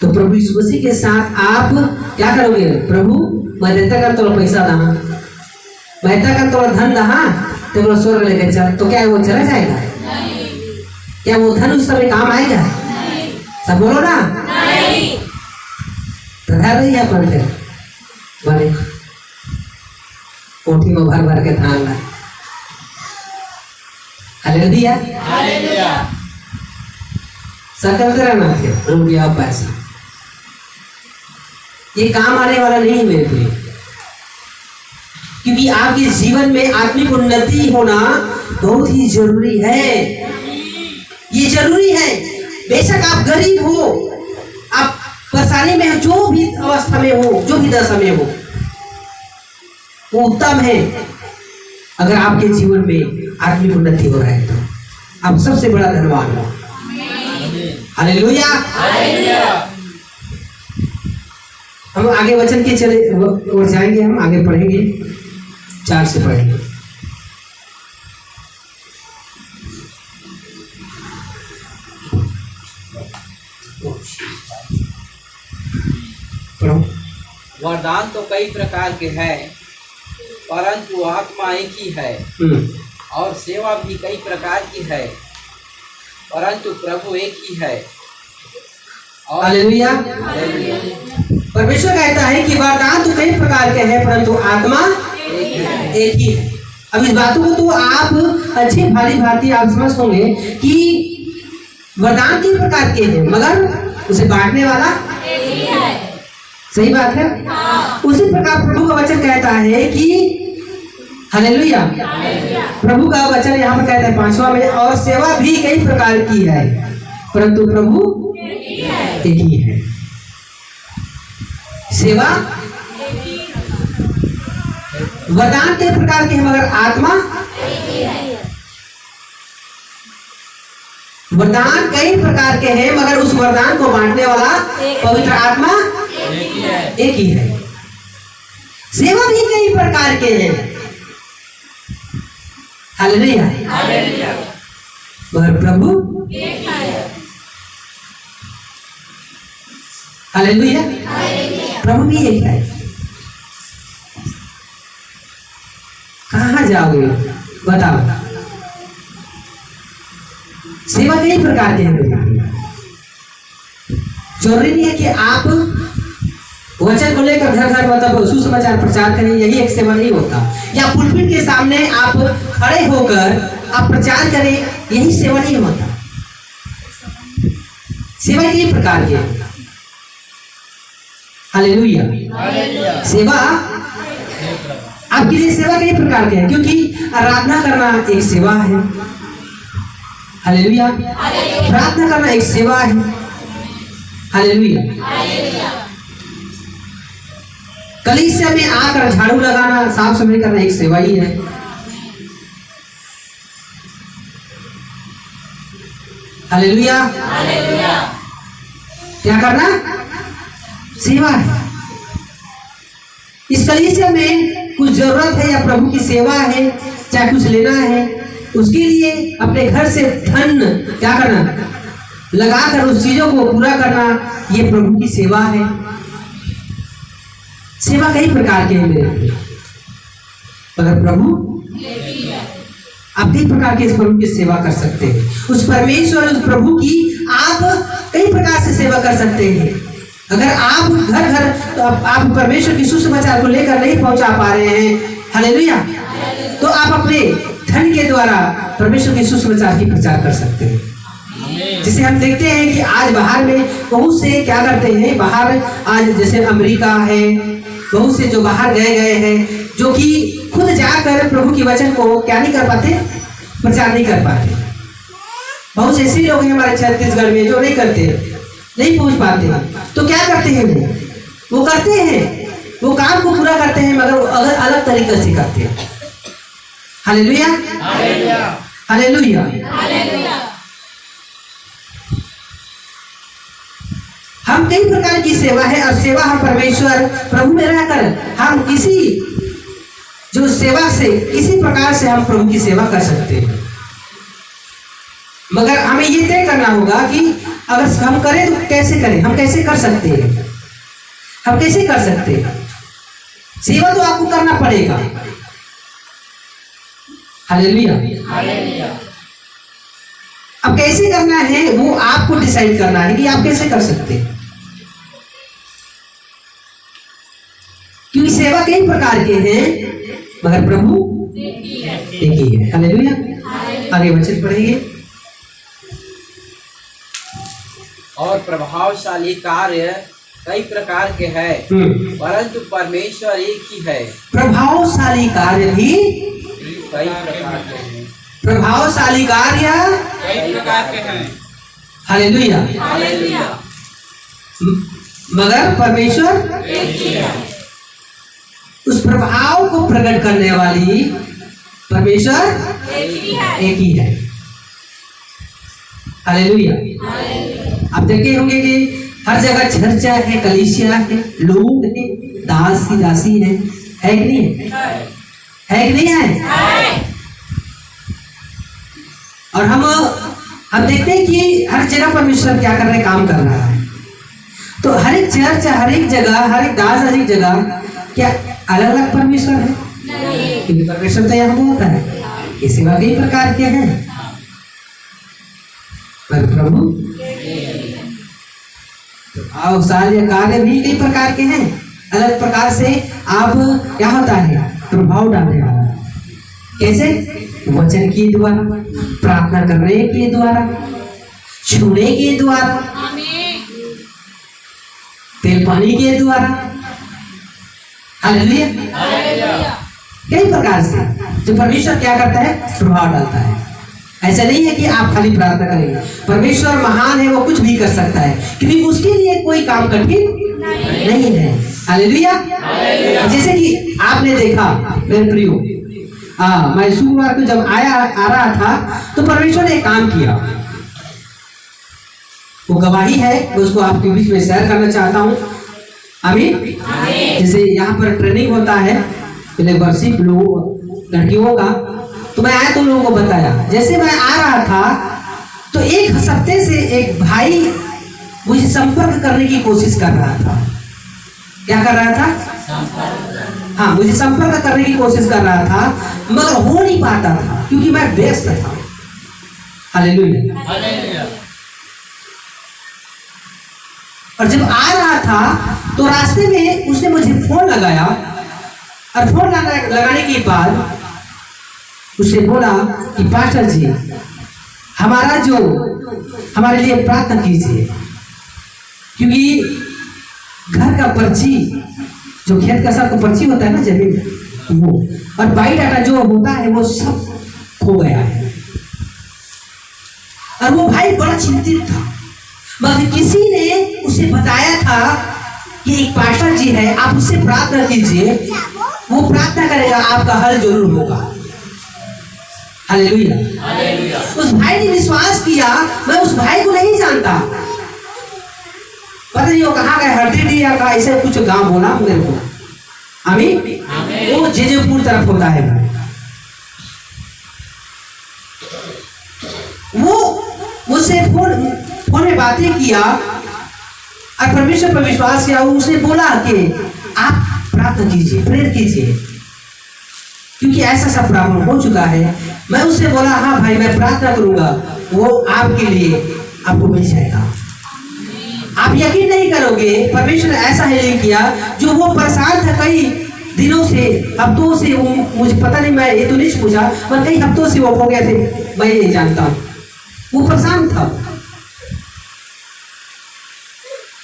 तो प्रभु यीशु मसीह के साथ आप क्या करोगे? प्रभु मैं देता कर तोला पैसा दहा, मैं देता कर तोला धन दहा, तो वो स्वर्ग लेके चल, तो क्या वो चला जाएगा? क्या वो धन उस समय काम आएगा? सब बोलो ना। तथा रही है पर बने कोठी में भर भर के धान ला। हालेलुया। सकल रहना थे रुक गया पैसा, ये काम आने वाला नहीं है मेरे लिए, क्योंकि आपके जीवन में आत्मिक उन्नति होना बहुत ही जरूरी है। ये जरूरी है। बेशक आप गरीब हो, आप परेशानी में हो, जो भी अवस्था में हो, जो भी दशा में हो, वो उत्तम है। अगर आपके जीवन में आत्मिक उन्नति हो रहा है तो आप सबसे बड़ा धनवान हो। हालेलुया। हम आगे वचन के चले और जाएंगे, हम आगे पढ़ेंगे, 4 से पढ़ेंगे। वरदान तो कई प्रकार के हैं, परंतु आत्मा एक ही है, और सेवा भी कई प्रकार की है, परंतु प्रभु एक ही है। हालेलुया। परमेश्वर कहता है कि वरदान तो कई प्रकार के हैं, परंतु आत्मा एक ही है। अब इस बातों को तो आप अच्छे भारी भांति आप समझ होंगे कि वरदान कई प्रकार के हैं, मगर उसे बांटने वाला एक ही है। सही बात है। उसी प्रकार प्रभु का वचन कहता है कि हालेलुया, प्रभु का वचन यहाँ पर कहता है 5वां में, और सेवा भी कई प्रकार की है, परंतु प्रभु एक ही है। सेवा वरदान कई प्रकार के हैं, मगर आत्मा वरदान कई प्रकार के हैं, मगर उस वरदान को बांटने वाला पवित्र आत्मा एक ही है। सेवा भी कई प्रकार के हैं, हालेलुया, मगर प्रभु हालेलुया, प्रभु भी एक है। कहाँ जाओगे बताओ? सेवा कई प्रकार के हैं। जरूरी नहीं है कि आप वचन को लेकर घर घर मतलब सुसमाचार प्रचार करें, यही एक सेवा नहीं होता। या पुलपिट के सामने आप खड़े होकर आप प्रचार करें, यही सेवा नहीं होता। सेवा कई प्रकार की है। हालेलुया। सेवा आपके लिए सेवा कई प्रकार के हैं, क्योंकि आराधना करना एक सेवा है। हालेलुया। प्रार्थना करना एक सेवा है। हालेलुया। कलीसिया में आकर झाड़ू लगाना, साफ सफाई करना एक सेवा ही है। हालेलुया। क्या करना? सेवा है। इस कलीसिया में कुछ जरूरत है या प्रभु की सेवा है, चाहे कुछ लेना है, उसके लिए अपने घर से धन क्या करना, लगाकर उस चीजों को पूरा करना, ये प्रभु की सेवा है। सेवा कई प्रकार के हैं मेरे, मगर प्रभु आप कई प्रकार के इस प्रभु की सेवा कर सकते हैं। उस परमेश्वर उस प्रभु की आप कई प्रकार से सेवा कर सकते हैं। अगर आप घर घर तो आप परमेश्वर की सुसमाचार को लेकर नहीं पहुंचा पा रहे हैं, हालेलुया, तो आप अपने धन के द्वारा परमेश्वर की सुसमाचार की प्रचार कर सकते हैं। जिसे हम देखते हैं कि आज बाहर में बहुत से क्या करते हैं, बाहर आज जैसे अमेरिका है, बहुत से जो बाहर गए हैं, जो कि खुद जाकर प्रभु की वचन को क्या नहीं कर पाते, प्रचार नहीं कर पाते। बहुत से ऐसे लोग हैं हमारे छत्तीसगढ़ में जो नहीं करते, नहीं पहुंच पाते। तो क्या करते हैं वो करते हैं, वो काम को पूरा करते हैं, मगर अगर अलग तरीके से करते हैं। Hallelujah, hallelujah. हम कई प्रकार की सेवा है, और सेवा हम परमेश्वर प्रभु में रहकर हम किसी जो सेवा से किसी प्रकार से हम प्रभु की सेवा कर सकते हैं। मगर हमें ये तय करना होगा कि अगर हम करें तो कैसे करें, हम कैसे कर सकते हैं, हम कैसे कर सकते हैं। सेवा तो आपको करना पड़ेगा। हालेलुया। अब कैसे करना है वो आपको डिसाइड करना है कि आप कैसे कर सकते हैं, क्योंकि सेवा कई प्रकार के हैं मगर प्रभु एक ही है। हालेलुया। आगे वचन पढ़ेंगे। और प्रभावशाली कार्य कई प्रकार के हैं, परंतु परमेश्वर एक ही है। प्रभावशाली कार्य भी कई प्रकार के हैं, प्रभावशाली कार्य कई प्रकार के हैं। हालेलुया। हालेलुया। मगर परमेश्वर एक ही है। उस प्रभाव को प्रकट करने वाली परमेश्वर एक ही है। एक ही है। हालेलुया। आप देखे होंगे कि हर जगह चर्चा है, कलीसिया है, लोग हैं, दास की दासी है कि नहीं है? है कि नहीं है? और हम देखते हैं कि हर जगह परमेश्वर क्या कर रहे हैं, काम कर रहा है। तो हर एक चर्च, हर एक जगह, हर एक दास, हर एक जगह क्या अलग अलग परमेश्वर है? क्योंकि परमेश्वर तो यहाँ होता है। ये सेवा कई प्रकार के हैं पर प्रभु अवसार्य कार्य भी कई प्रकार के हैं। अलग प्रकार से आप क्या होता है प्रभाव डालने वाला। कैसे? वचन के द्वारा, प्रार्थना करने के द्वारा, छूने के द्वारा, तेल पानी के द्वारा। हालेलुया। कई प्रकार से जो परमेश्वर क्या करता है प्रभाव डालता है। ऐसा नहीं है कि आप खाली प्रार्थना करेंगे। परमेश्वर महान है, वो कुछ भी कर सकता है क्योंकि उसके लिए कोई काम कठिन नहीं है। हालेलुया। जैसे कि आपने देखा मेरे प्रियो, मैं शुक्रवार को जब आ रहा था तो परमेश्वर ने एक काम किया, वो गवाही है, उसको आपके बीच में शेयर करना चाहता हूँ। अभी जैसे यहाँ पर ट्रेनिंग होता है पहले वर्षिप लोग लड़कियों का, तो मैं आया तो लोगों को बताया। जैसे मैं आ रहा था तो एक हफ्ते से एक भाई मुझे संपर्क करने की कोशिश कर रहा था। क्या कर रहा था? हाँ, मुझे संपर्क करने की कोशिश कर रहा था मगर हो नहीं पाता था क्योंकि मैं व्यस्त था। हालेलुया। और जब आ रहा था तो रास्ते में उसने मुझे फोन लगाया और फोन लगाने के बाद उसने बोला कि पास्टर जी हमारे लिए प्रार्थना कीजिए, क्योंकि घर का पर्ची जो खेत का सब पर्ची होता है ना जमीन, वो और बायोडाटा जो होता है वो सब खो गया है। और वो भाई बड़ा चिंतित था, मगर किसी ने उसे बताया था कि एक पास्टर जी है, आप उससे प्रार्थना कीजिए, वो प्रार्थना करेगा, आपका हल जरूर होगा। हालेलुया। उस भाई ने विश्वास किया। मैं उस भाई को नहीं जानता, पता नहीं वो कहाँ गया, हरदीया का ऐसे कुछ गांव बोला मेरे को। आमीन। वो जेजेपुर तरफ होता है। वो मुझसे फोन में बातें किया और परमेश्वर पर विश्वास किया। उसने बोला कि आप प्रार्थना कीजिए, प्रेयर कीजिए, क्योंकि ऐसा सब प्रॉब्लम हो चुका है। मैं उससे बोला हाँ भाई मैं प्रार्थना करूंगा, वो आपके लिए आपको मिल जाएगा। आप यकीन नहीं करोगे, परमेश्वर ने ऐसा ही किया। जो वो परेशान था कई दिनों से, हफ्तों से, वो मुझे पता नहीं, मैं ये तो नहीं पूछा, पर कई हफ्तों से वो हो गए थे, मैं नहीं जानता हूँ, वो परेशान था।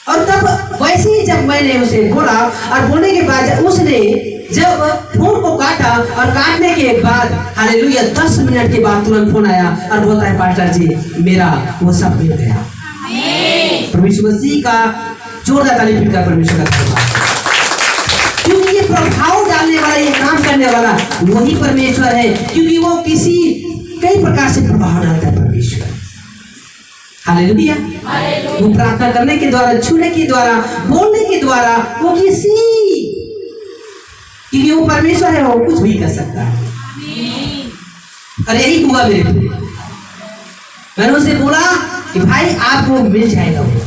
और तब वैसे ही जब मैंने उसे बोला और बोलने के बाद उसने जब फोन को काटा और काटने के बाद हालेलुया 10 मिनट के बाद तुरंत फोन आया और बोलता है पास्टर जी मेरा वो सब मिल गया। परमेश्वर मसीह का जोरदार ताली पीटकर परमेश्वर का धन्यवाद, क्योंकि ये प्रभाव डालने वाला, ये काम करने वाला वही परमेश्वर है, क्योंकि वो किसी कई प्रकार से प्रभाव डालता है परमेश्वर। हालेलुया। वो प्रार्थना करने के द्वारा, छूने के द्वारा, बोलने के द्वारा, वो क्योंकि वो परमेश्वर है, वो कुछ भी कर सकता है। और यही हुआ मेरे को। मैंने उसे बोला कि भाई आपको मिल जाएगा वो,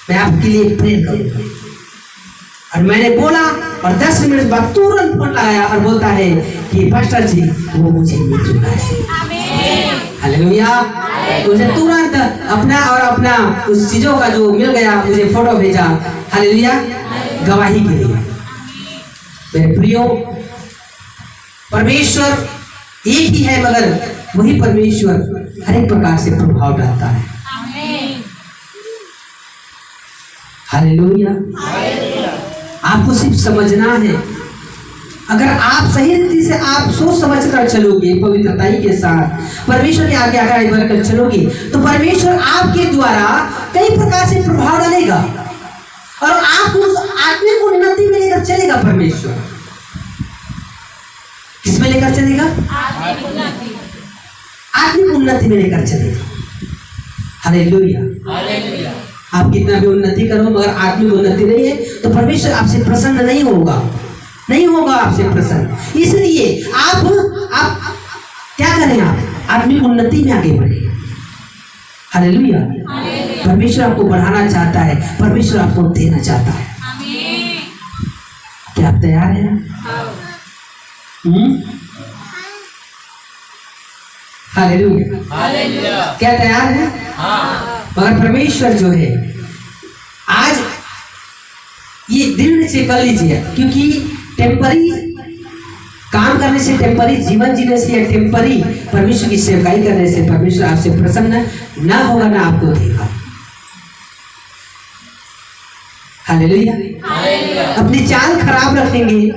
मैं आपके लिए प्रे करूंगा। और मैंने बोला और 10 मिनट बाद तुरंत फोन लगाया और बोलता है कि पास्टर जी वो मुझे मिल चुका है। हालेलुया। मुझे तुरंत अपना उस चीजों का जो मिल गया, मुझे फोटो भेजा। हालेलुया, गवाही के लिए। मेरे प्रियो, परमेश्वर एक ही है, मगर वही परमेश्वर हर एक प्रकार से प्रभाव डालता है। हालेलुया। आपको सिर्फ समझना है। अगर आप सही रीति से आप सोच समझ कर चलोगे, पवित्रताई के साथ परमेश्वर के आगे आगे बढ़कर चलोगे, तो परमेश्वर आपके द्वारा कई प्रकार से प्रभाव डालेगा और आप उस आत्मिक उन्नति में लेकर चलेगा। परमेश्वर किसमें लेकर चलेगा? आत्मिक उन्नति में लेकर चलेगा। हालेलुया। आप कितना भी उन्नति करो, मगर आत्मिक उन्नति नहीं है तो परमेश्वर आपसे प्रसन्न नहीं होगा आपसे प्रसन्न। इसलिए आप क्या करें? आप आत्मिक उन्नति में आगे बढ़े। हालेलुया। परमेश्वर आपको बढ़ाना चाहता है, परमेश्वर आपको देना चाहता है। क्या आप तैयार हैं? हालेलुया। क्या तैयार है? मगर परमेश्वर जो है, आज ये दृढ़ से कर लीजिए, क्योंकि टेम्परी काम करने से, टेम्परी जीवन जीने से, या टेम्परी परमेश्वर की सेवकाई करने से परमेश्वर आपसे प्रसन्न ना होगा, ना आपको देगा। हालेलुया। अपनी चाल खराब रखेंगे,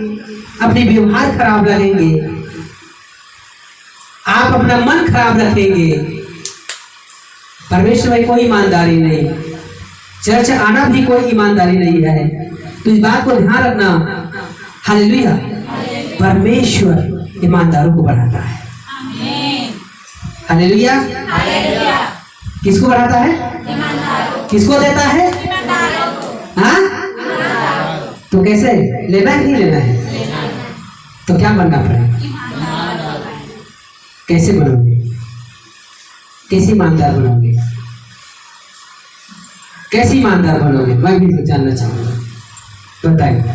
अपने व्यवहार खराब लगेंगे, आप अपना मन खराब रखेंगे, परमेश्वर में कोई ईमानदारी नहीं, चर्च आना भी कोई ईमानदारी नहीं है। तो इस बात को ध्यान रखना। हालेलुया। परमेश्वर ईमानदारों को बढ़ाता है। हालेलुया। किसको बढ़ाता है? किसको देता है? हाँ, तो कैसे लेना है? नहीं लेना है तो क्या बनना पड़ेगा? कैसे बनोगे? कैसे ईमानदार बनोगे? कैसे ईमानदार बनोगे? मैं भी जानना चाहूंगा, बताइए।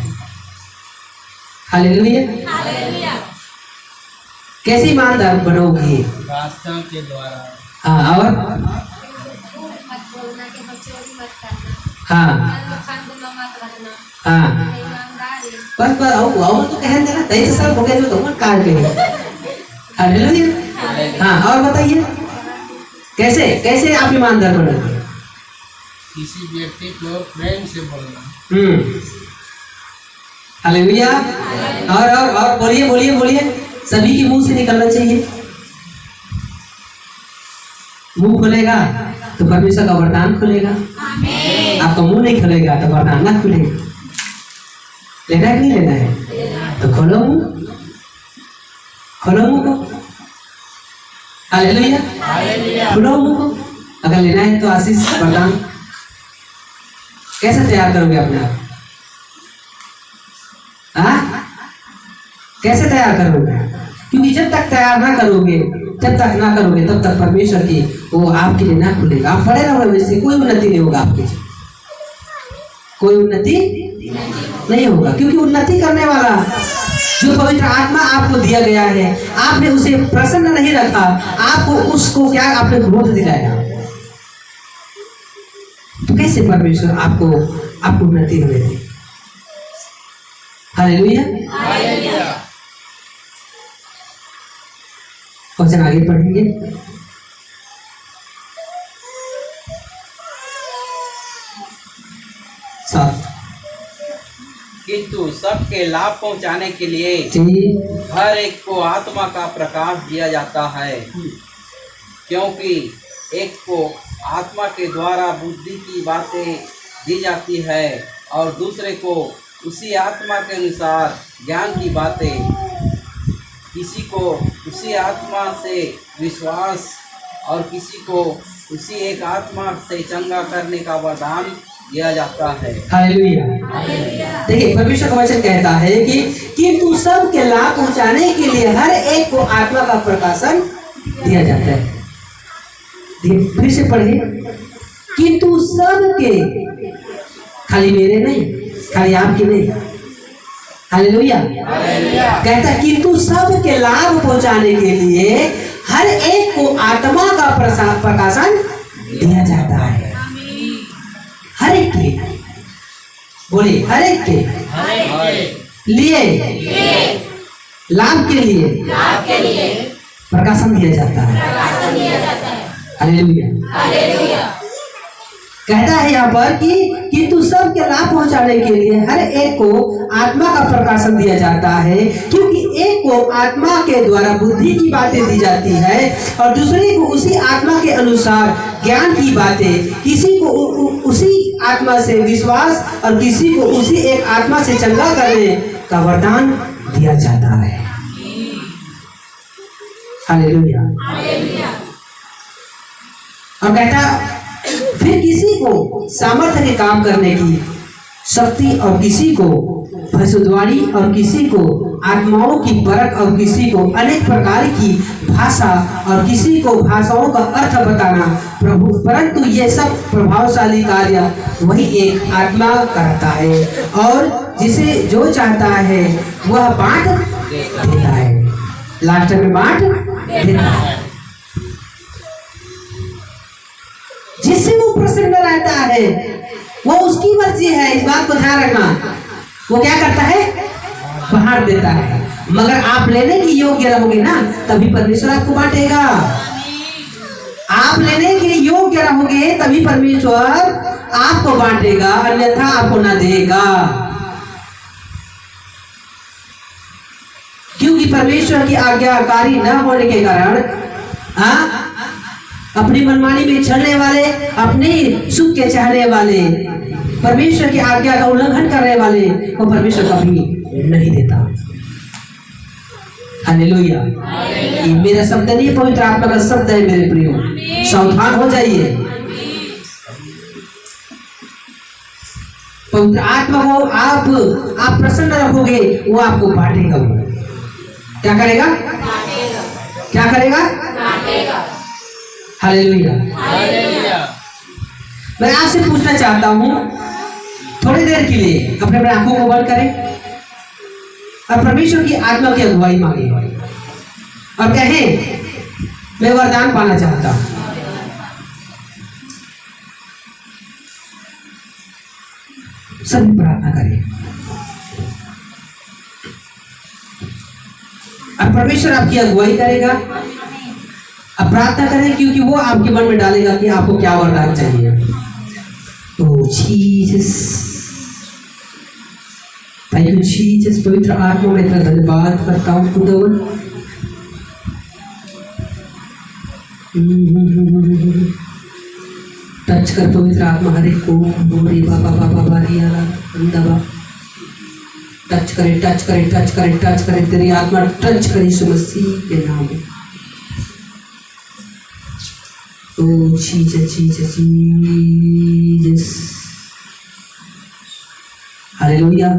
हालेलुया। कैसे ईमानदार बनोगे? प्रार्थना के द्वारा। हाँ, और हाँ हाँ, बस आओ तो कहने देना, तय से सब हो गए तो मत काट के। हालेलुया। हाँ, और बताइए कैसे कैसे आप ईमानदार बनोगे? किसी व्यक्ति को प्रेम से बोलना। हालेलुया। और बोलिए सभी के मुंह से निकलना चाहिए। मुंह खुलेगा तो परमेश्वर का वरदान खुलेगा। आपका मुंह नहीं खुलेगा तो वरदान ना खुलेगा। लेना है कि नहीं लेना है? तो खोलो मुंह को। हालेलुया। खोलो मुंह को। अगर लेना है तो आशीष वरदान कैसे तैयार करोगे अपने आप? कैसे तैयार करोगे? क्योंकि जब तक तैयार ना करोगे, तब तक परमेश्वर की वो आपके लिए ना खुलेगा। आप पढ़े रहोगे, वैसे कोई उन्नति नहीं होगा आपके, कोई उन्नति नहीं होगा। क्योंकि उन्नति करने वाला जो पवित्र आत्मा आपको दिया गया है, आपने उसे प्रसन्न नहीं रखा, आपको उसको क्या आपने क्रोध दिलाया, तो कैसे परमेश्वर आपको उन्नति होने दे? हालेलुया। वचन आगे पढ़ेंगे। किंतु सबके लाभ पहुंचाने के लिए हर एक को आत्मा का प्रकाश दिया जाता है, क्योंकि एक को आत्मा के द्वारा बुद्धि की बातें दी जाती है और दूसरे को उसी आत्मा के अनुसार ज्ञान की बातें। किसी को उसी आत्मा से विश्वास और किसी को उसी एक आत्मा से चंगा करने का वरदान दिया जाता है। हालेलुया। देखिए, परमेश्वर का वचन कहता है कि किंतु सबके लाभ पहुंचाने के लिए हर एक को आत्मा का प्रकाशन दिया जाता है। फिर से पढ़े, किंतु सबके, खाली मेरे नहीं, खाली आपके नहीं। हालेलुया। कहता है किंतु सबके लाभ पहुंचाने के लिए हर एक को आत्मा का प्रकाशन दिया जाता है। हर एक के, बोले हर एक के लिए, लाभ के लिए प्रकाशन दिया जाता है। हालेलुया। कहता है यहाँ पर कि किंतु सबके लाभ पहुंचाने के लिए हर एक को आत्मा का प्रकाशन दिया जाता है, क्योंकि एक को आत्मा के द्वारा बुद्धि की बातें दी जाती है और दूसरे को उसी आत्मा के अनुसार ज्ञान की बातें, किसी को उसी आत्मा से विश्वास और किसी को उसी एक आत्मा से चंगा करने का वरदान दिया जाता है। हालेलुया। और कहता फिर किसी को सामर्थ्य के काम करने की शक्ति और किसी को भविष्यवाणी और किसी को आत्माओं की परख और किसी को अनेक प्रकार की भाषा और किसी को भाषाओं का अर्थ बताना, परंतु ये सब प्रभावशाली कार्य वही एक आत्मा करता है और जिसे जो चाहता है वह बांट देता है। लास्ट में बांट देता है, जिससे वो प्रसन्न रहता है, वो उसकी मर्जी है। इस बात को ध्यान रखना, वो क्या करता है, बांट देता है। मगर आप लेने के योग्य रहोगे ना, तभी परमेश्वर आपको बांटेगा। आप लेने के योग्य रहोगे तभी परमेश्वर आपको बांटेगा, अन्यथा आपको ना देगा। क्योंकि परमेश्वर की आज्ञाकारी न होने के कारण अपनी मनमानी में चलने वाले, अपने सुख के चाहने वाले, परमेश्वर की आज्ञा का उल्लंघन करने वाले को परमेश्वर कभी नहीं देता। हालेलुया। ये मेरा शब्द नहीं, पवित्र आत्मा का शब्द है मेरे प्रियो, सावधान हो जाइए। पवित्र आत्मा को आप प्रसन्न रखोगे, वो आपको बांटेगा। क्या करेगा? क्या करेगा? हालेलुया। मैं आपसे पूछना चाहता हूं, थोड़ी देर के लिए अपने आंखों को बंद करें और परमेश्वर की आत्मा की अगुवाई मांगे और कहें मैं वरदान पाना चाहता हूं। सभी प्रार्थना करें। अब परमेश्वर आपकी अगुवाई करेगा। अब प्रार्थना करें, क्योंकि वो आपके मन में डालेगा कि आपको क्या वरदान चाहिए। तो जीसस, थैंक यू जीसस। पवित्र आत्मा में तेरा धन्यवाद करता हूँ खुदावन। टच कर पवित्र आत्मा हर एक को, बोरे बाबा बाबा बारिया अंदाबा, टच करे, टच करे, टच करे, टच करे। तेरी आत्मा टच करे यीशु मसीह के नाम में। Oh Jesus, Jesus, Jesus. Hallelujah.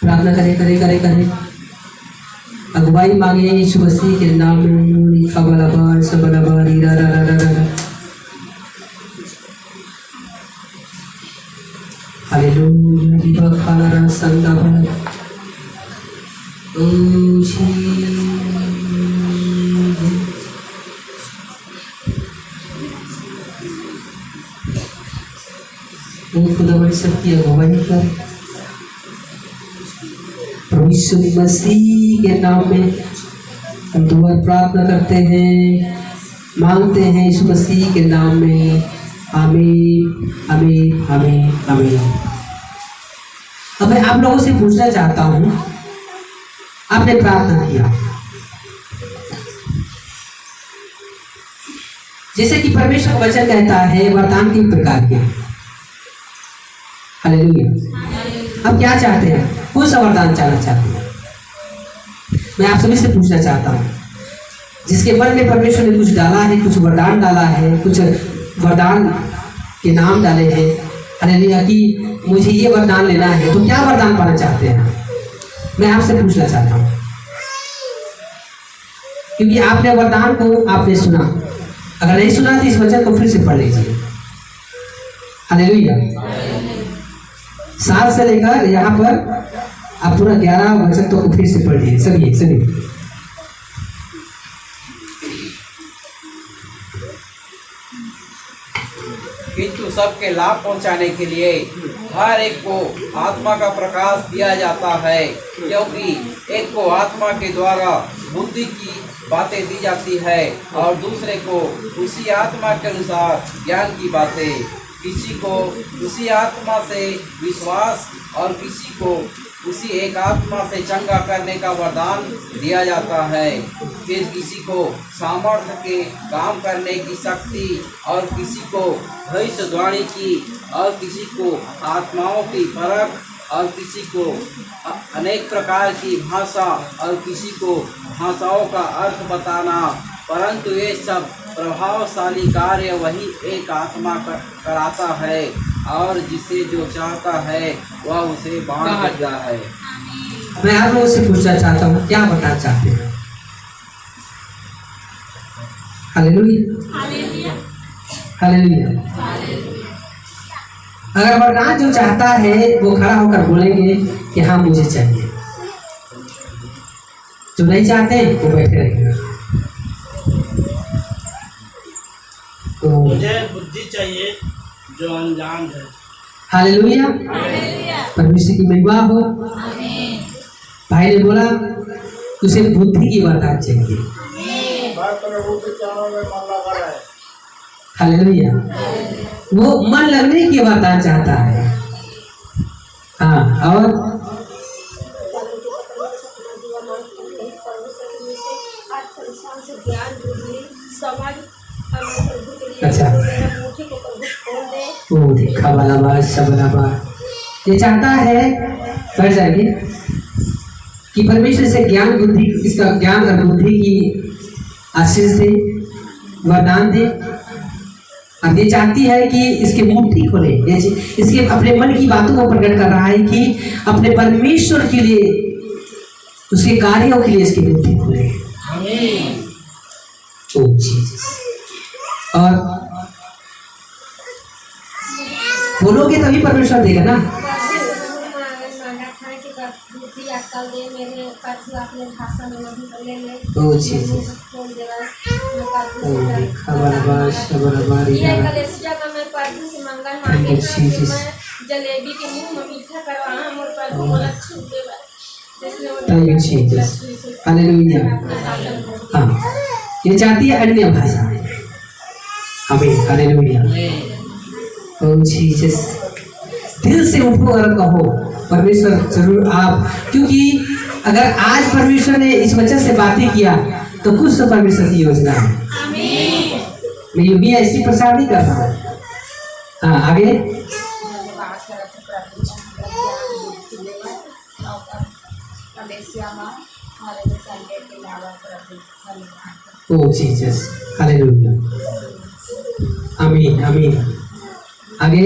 प्रार्थना करे करे करे करे, अगुवाई मांगे यीशु मसीह के नाम में। खबलाबार सबलाबार रा रा रा रा रा। हालेलुया। दिवा खाला संदाबा। खुदावन सबकी अगुवाई कर प्रभु यीशु मसीह के नाम में हम दुआ प्रार्थना करते हैं, मांगते हैं यीशु मसीह के नाम में। आमीन आमीन आमीन आमीन। अब मैं आप लोगों से पूछना चाहता हूँ, आपने प्रार्थना किया जैसे कि परमेश्वर का वचन कहता है वरदान 3 प्रकार के। हालेलुया। अब क्या चाहते हैं, कौन सा वरदान चाहना चाहते हैं? मैं आप सभी से पूछना चाहता हूँ, जिसके मन में परमेश्वर ने कुछ डाला है, कुछ वरदान डाला है, कुछ वरदान के नाम डाले हैं, हालेलुया, कि मुझे ये वरदान लेना है, तो क्या वरदान पाना चाहते हैं? मैं आपसे पूछना चाहता हूँ। क्योंकि आपने वरदान को आपने सुना। अगर नहीं सुना तो इस वचन को फिर से पढ़ लीजिए। हालेलुया। 7 से लेकर यहाँ पर आप पूरा 11 वचन तो फिर से पढ़ लीजिए सभी। किंतु सबके लाभ पहुंचाने के लिए हर एक को आत्मा का प्रकाश दिया जाता है, क्योंकि एक को आत्मा के द्वारा बुद्धि की बातें दी जाती है और दूसरे को उसी आत्मा के अनुसार ज्ञान की बातें। किसी को उसी आत्मा से विश्वास और किसी को उसी एक आत्मा से चंगा करने का वरदान दिया जाता है। फिर किसी को सामर्थ्य के काम करने की शक्ति और किसी को भविष्यवाणी की और किसी को आत्माओं की परख और किसी को अनेक प्रकार की भाषा और किसी को भाषाओं का अर्थ बताना। परंतु ये सब प्रभावशाली कार्य वही एक आत्मा कराता है और जिसे जो चाहता है वह उसे बांट देता है। मैं आप लोगों से पूछना चाहता हूँ, क्या बताना चाहते हैं? हालेलुया। अगर वरदान जो चाहता है वो खड़ा होकर बोलेंगे कि हाँ मुझे चाहिए। जो नहीं चाहते वो बैठे रहेंगे। तो मुझे बुद्धि चाहिए जो अनजान है। हालेलुया। परमेश्वर की महिमा हो। भाई ने बोला उसे बुद्धि की वरदान चाहिए। हालेलुया। वो मन लगने की वरदान चाहता है। हाँ, और अच्छा, ये चाहता है बढ़ जाएगी कि परमेश्वर से ज्ञान बुद्धि, इसका ज्ञान और बुद्धि की आशीष दे, वरदान दे। अब ये चाहती है कि इसके मुट्ठी खोले, इसके अपने मन की बातों को प्रकट कर रहा है कि अपने परमेश्वर के लिए, उसके कार्यों के लिए इसकी बुद्धि खोले। और बोलोगे तभी परमेश्वर देगा ना। जलेबी के मुंह में मीठा करवाना मोर पर बोला छू देवा। हालेलुया। हाँ, ये चाहती है अन्य भाषा। आमीन। हालेलुया। ओह जीसस, दिल से उठो और कहो परमेश्वर जरूर आप, क्योंकि अगर आज परमेश्वर ने इस वचन से बातें किया तो कुछ तो परमेश्वर की योजना है। मैं यूं ऐसी प्रचार नहीं कर रहा हूँ। हाँ, आगे। ओह जीसस, हालेलुया। आमीन आमीन। आगे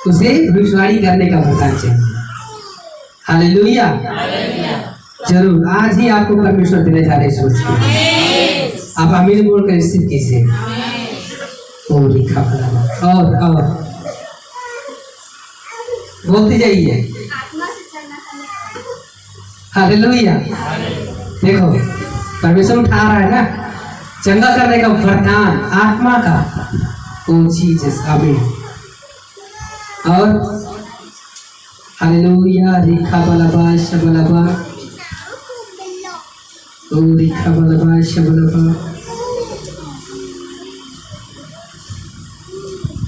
उसे भविष्यवाणी करने का वरदान चाहिए। हालेलुया। जरूर आज ही आपको परमेश्वर देने जा रहे सोच के आप आमीन बोलकर रिसीव कीजिए। और लिखा और बोलते जाइए। हालेलुया। देखो परमेश्वर उठा रहा है ना, चंगा करने का वरदान आत्मा का। ओ जीसस, आमीन। और हालेलुया। लिखा बलबा शबलबा, ओ लिखा बलबा शबलबा।